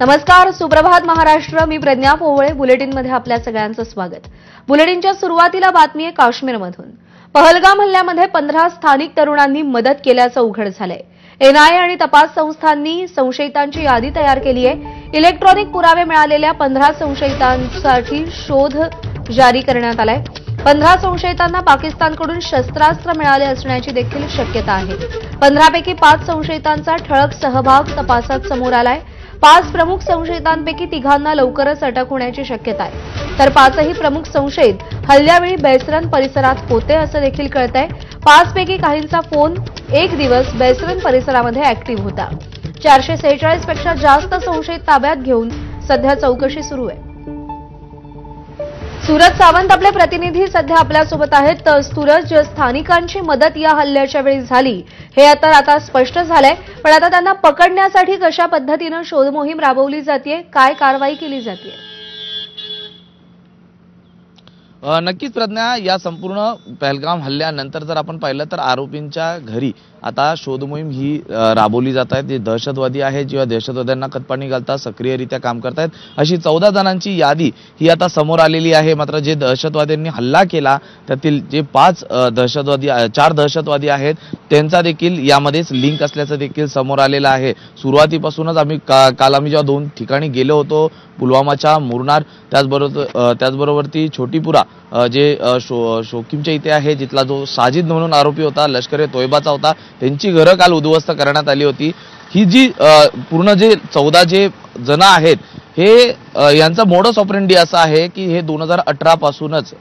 नमस्कार, सुप्रभात महाराष्ट्र. मी प्रज्ञा पोवळे. बुलेटिनमध्ये आपल्या सगळ्यांचं स्वागत. बुलेटिनच्या सुरुवातीला बातमी आहे काश्मीरमधून. पहलगाम हल्ल्यामध्ये 15 स्थानिक तरुणांनी मदत केल्याचं उघड झालंय. एनआयए आणि तपास संस्थांनी संशयितांची यादी तयार केली आहे. इलेक्ट्रॉनिक पुरावे मिळालेल्या 15 संशयितांसाठी शोध जारी करण्यात आलाय. 15 संशयितांना पाकिस्तानकडून शस्त्रास्त्र मिळाले असण्याची देखील शक्यता आहे. 15 पैकी 5 संशयितांचा ठळक सहभाग तपासात समोर आलाय. 5 प्रमुख संशयितांपैकी 3 लवकरच अटक होण्याची शक्यता आहे, तर 5ही प्रमुख संशयित हल्ल्यावेळी बेसरन परिसरात होते असं देखील कळतंय. 5 पैकी काहींचा फोन एक दिवस बेसरन परिसरामध्ये ऍक्टिव्ह होता. 446 पेक्षा जास्त संशयित ताब्यात घेऊन सध्या चौकशी सुरू आहे. सूरज सावंत आपले प्रतिनिधी सध्या आपल्यासोबत आहेत. सूरज, स्थानिकांची मदत या हल्ल्याच्या वेळी झाली हे आता स्पष्ट झालंय, पण आता त्यांना पकडण्यासाठी कशा पद्धतीनं शोध मोहीम राबवली जाते, काय कारवाई केली जाते? नक्कीच प्रज्ञा, या संपूर्ण पहलगाम हल्ल्यानंतर जर आपण पाहिलं तर आरोपींच्या घरी आता शोध मोहीम ही राबवली जात आहे. जे दहशतवादी आहेत किंवा दहशतवाद्यांना खतपाणी घालतात, सक्रियरित्या काम करतायत, अशी 14 जणांची यादी ही आता समोर आलेली आहे. मात्र जे दहशतवाद्यांनी हल्ला केला त्यातील जे 4 दहशतवादी आहेत त्यांचा देखील यामध्येच लिंक असल्याचं देखील समोर आलेलं आहे. सुरुवातीपासूनच काल आम्ही जेव्हा 2 ठिकाणी गेलो होतो, पुलवामाच्या मुरनार, त्याचबरोबर छोटीपुरा जे शोकीमच्या इथे आहे, जिथला जो साजिद म्हणून आरोपी होता, लष्कर तोयबाचा होता, त्यांची घरं काल उद्ध्वस्त करण्यात आली होती. ही जी पूर्ण जे 14 जे जण आहेत हे यांचा मोडस ऑपरेंडी असा आहे की हे 2018 पासूनच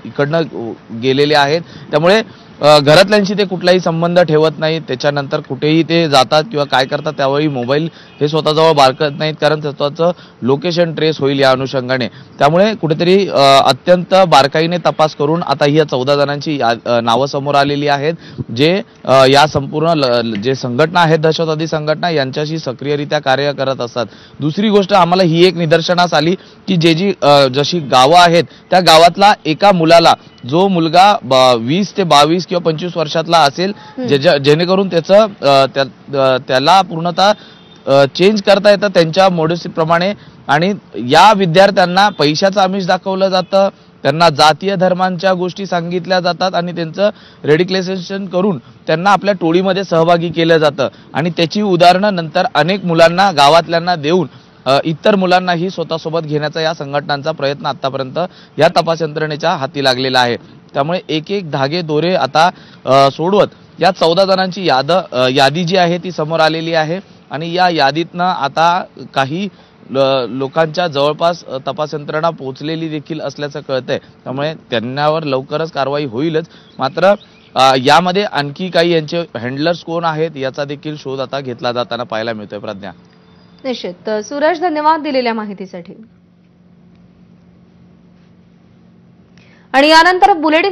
इकडनं गेलेले आहेत. त्यामुळे घरातल्यांशी ते कुठलाही संबंध ठेवत नाहीत. त्याच्यानंतर कुठेही ते जातात किंवा काय करतात त्यावेळी मोबाईल हे स्वतःजवळ बाळगत नाहीत, कारण स्वतःचं लोकेशन ट्रेस होईल या अनुषंगाने. त्यामुळे कुठेतरी अत्यंत बारकाईने तपास करून आता ही 14 जणांची नावं समोर आलेली आहेत, जे या संपूर्ण जे संघटना आहेत, दहशतवादी संघटना, यांच्याशी सक्रियरित्या कार्य करत असतात. दुसरी गोष्ट आम्हाला ही एक निदर्शनास आली की जशी गावं आहेत त्या गावातला एका मुलाला, जो मुलगा 20 ते 22 किंवा 25 वर्षातला असेल, जेणेकरून त्याला पूर्णतः चेंज करता येतं त्यांच्या मॉडेल्सप्रमाणे, आणि या विद्यार्थ्यांना पैशाचं आमिष दाखवलं जातं, त्यांना जातीय धर्मांच्या गोष्टी सांगितल्या जातात आणि त्यांचं रेडिकलायझेशन करून त्यांना आपल्या टोळीमध्ये सहभागी केलं जातं. आणि त्याची उदाहरणं नंतर अनेक मुलांना, गावातल्यांना देऊन इतर मुलांनाही स्वतःसोबत घेण्याचा या संघटनांचा प्रयत्न आतापर्यंत या तपास यंत्रणेच्या हाती लागलेला आहे. त्यामुळे एक धागे दोरे आता सोडवत या 14 जणांची यादी जी आहे ती समोर आलेली आहे. आणि या यादीतनं आता काही लोकांच्या जवळपास तपास यंत्रणा पोहोचलेली देखील असल्याचं कळतंय. त्यामुळे त्यांच्यावर लवकरच कारवाई होईलच. मात्र यामध्ये आणखी काही यांचे हँडलर्स कोण आहेत याचा देखील शोध आता घेतला जाताना पाहायला मिळतोय. प्रज्ञा, निश्चित. सूरज, धन्यवाद दिलेल्या माहितीसाठी. आणि यानंतर बुलेटिन